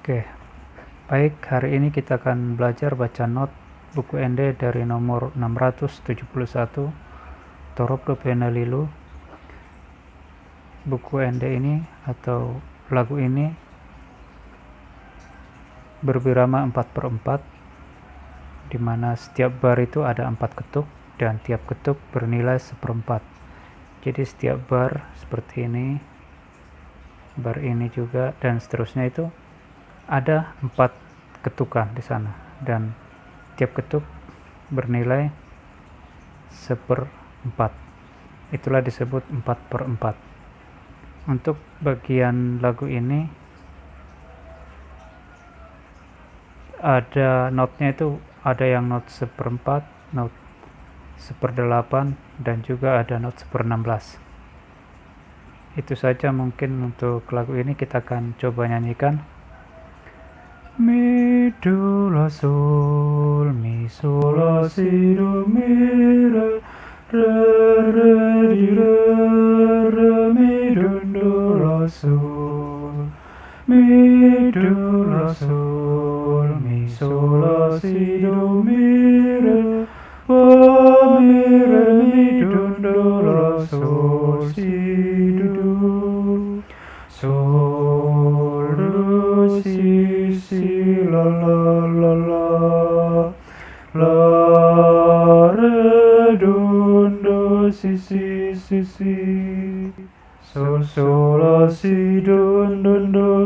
Oke, baik, hari ini kita akan belajar baca not buku Ende dari nomor 671 Torop do Penalilu. Buku Ende ini atau lagu ini berbirama 4/4, di mana setiap bar itu ada 4 ketuk dan tiap ketuk bernilai 1/4. Jadi setiap bar seperti ini, bar ini juga, dan seterusnya itu ada 4 ketukan di sana, dan tiap ketuk bernilai 1/4. Itulah disebut 4/4. Untuk bagian lagu ini ada notnya itu ada yang not 1/4, not 1/8, dan juga ada not 1/16. Itu saja mungkin untuk lagu ini. Kita akan coba nyanyikan. Mi do la sol, mi sol la si do mi re, re di re mi do la sol, mi do la sol, mi sol la si do mi re, fa mi re mi do la sol si do, sol do si la la la la, la re do si si, sol sol la si do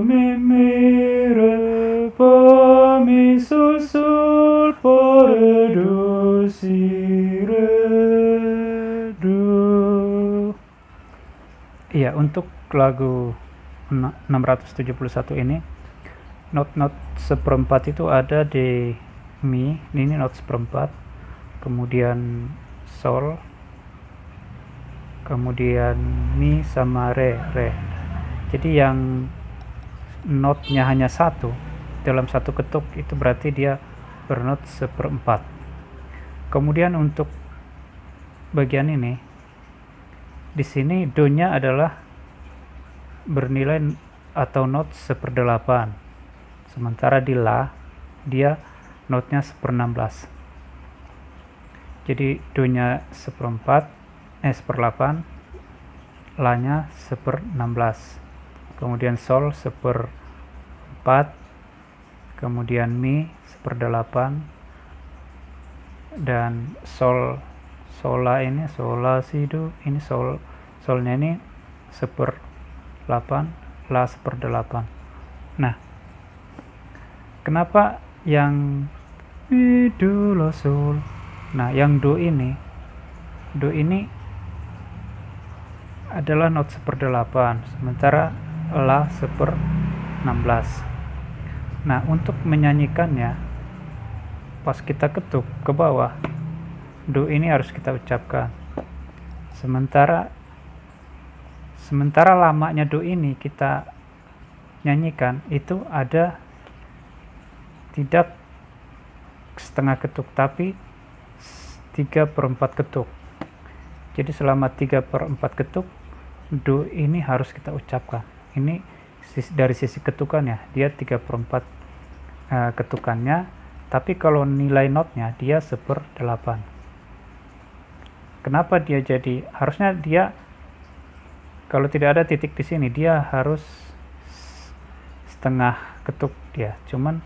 mi re, fa mi sol sol, fa re do si re do. Iya, untuk lagu 671 ini not 1/4 itu ada di mi, ini not 1/4, kemudian sol, kemudian mi sama re. Jadi yang notnya hanya satu dalam satu ketuk itu berarti dia bernot 1/4. Kemudian untuk bagian ini, di sini do-nya adalah bernilai atau not 1/8. Sementara di la, dia notnya 1/16. Jadi do-nya 1/8, la-nya 1/16. Kemudian sol 1/4, kemudian mi 1/8, dan sola ini, sola si do, ini solnya ini 1/8, la 1/8. Nah, kenapa yang mi do la sol? Nah, yang do ini adalah not 1/8, sementara la 1/16. Nah, untuk menyanyikannya, pas kita ketuk ke bawah, do ini harus kita ucapkan. Sementara lamanya do ini kita nyanyikan, itu ada tidak setengah ketuk, tapi 3/4 ketuk. Jadi selama 3/4 ketuk, do ini harus kita ucapkan. Ini dari sisi ketukannya, dia 3/4 ketukannya, tapi kalau nilai notnya dia 1/8. Kenapa dia jadi, harusnya dia kalau tidak ada titik di sini dia harus setengah ketuk dia, cuman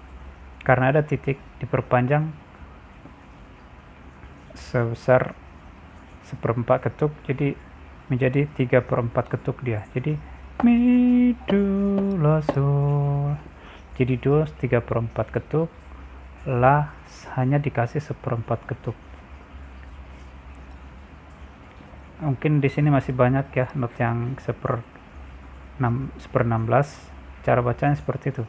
karena ada titik diperpanjang sebesar 1/4 ketuk, jadi menjadi 3/4 ketuk dia. Jadi mi do la sol, jadi do 3/4 ketuk, la hanya dikasih 1/4 ketuk. Mungkin di sini masih banyak ya not yang 1/16. Cara bacanya seperti itu.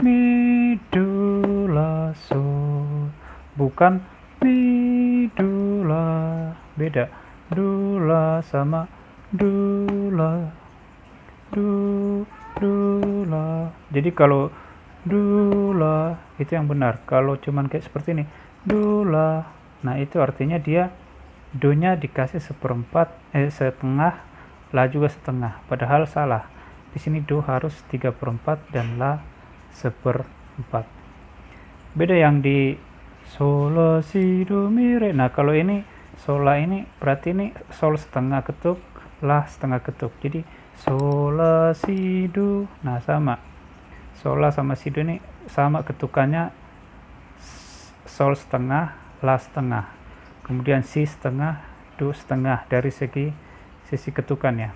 Mi do la sol, bukan mi do la, beda. Do la sama do la, do la. Jadi kalau do la itu yang benar. Kalau cuman kayak seperti ini, do la, nah itu artinya dia do-nya dikasih 1/4, setengah, la juga setengah. Padahal salah. Di sini do harus 3/4 dan la 1/4. Beda yang di sol la si do mi re. Nah kalau ini sol la ini berarti ini sol setengah ketuk, la setengah ketuk, jadi sol la si do. Nah sama, sol la sama si do ini sama ketukannya, sol setengah, la setengah, kemudian si setengah, do setengah dari sisi ketukannya.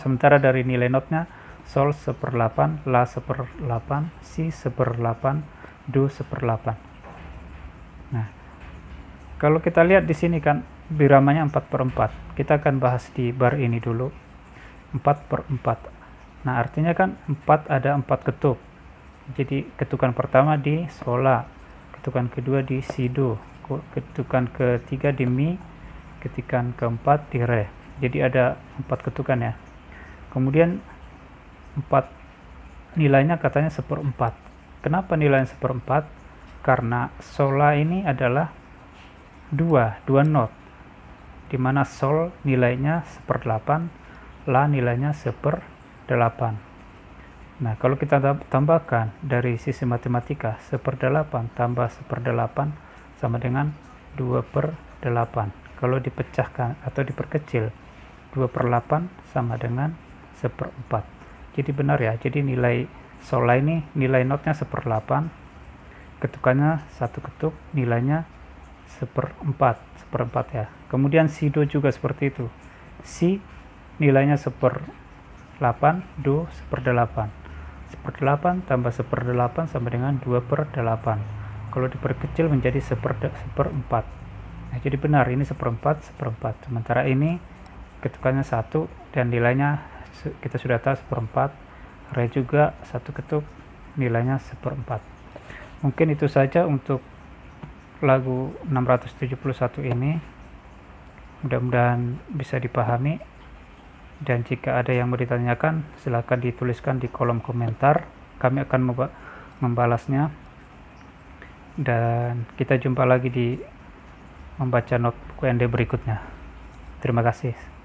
Sementara dari nilai notnya sol 1/8, la 1/8, si 1/8, do 1/8. Nah, kalau kita lihat di sini kan biramanya 4/4. Kita akan bahas di bar ini dulu. 4/4. Nah, artinya kan 4 ada 4 ketuk. Jadi ketukan pertama di sol la, ketukan kedua di si do, ketukan ketiga di mi, ketukan keempat di re. Jadi ada 4 ketukan ya. Kemudian 4 nilainya katanya 1/4. Kenapa nilainya 1/4? Karena sol la ini adalah dua not, dimana sol nilainya 1/8, la nilainya 1/8. Nah kalau kita tambahkan dari sisi matematika, 1/8 tambah 1/8 sama dengan 2/8. Kalau dipecahkan atau diperkecil, 2/8 sama dengan 1/4. Jadi benar ya, jadi nilai sol la ini nilai notnya 1/8, ketukannya satu ketuk, nilainya 1/4 ya. Kemudian si do juga seperti itu, si nilainya 1/8, do 1/8. 1/8 tambah 1/8 sama dengan 2/8. Kalau diperkecil menjadi 1/4. Nah, jadi benar ini 1/4, 1/4. Sementara ini ketukannya 1 dan nilainya kita sudah tahu 1/4. Re juga satu ketuk, nilainya 1/4. Mungkin itu saja untuk lagu 671 ini. Mudah-mudahan bisa dipahami. Dan jika ada yang mau ditanyakan, silakan dituliskan di kolom komentar. Kami akan membalasnya. Dan kita jumpa lagi di membaca not buku ND berikutnya. Terima kasih.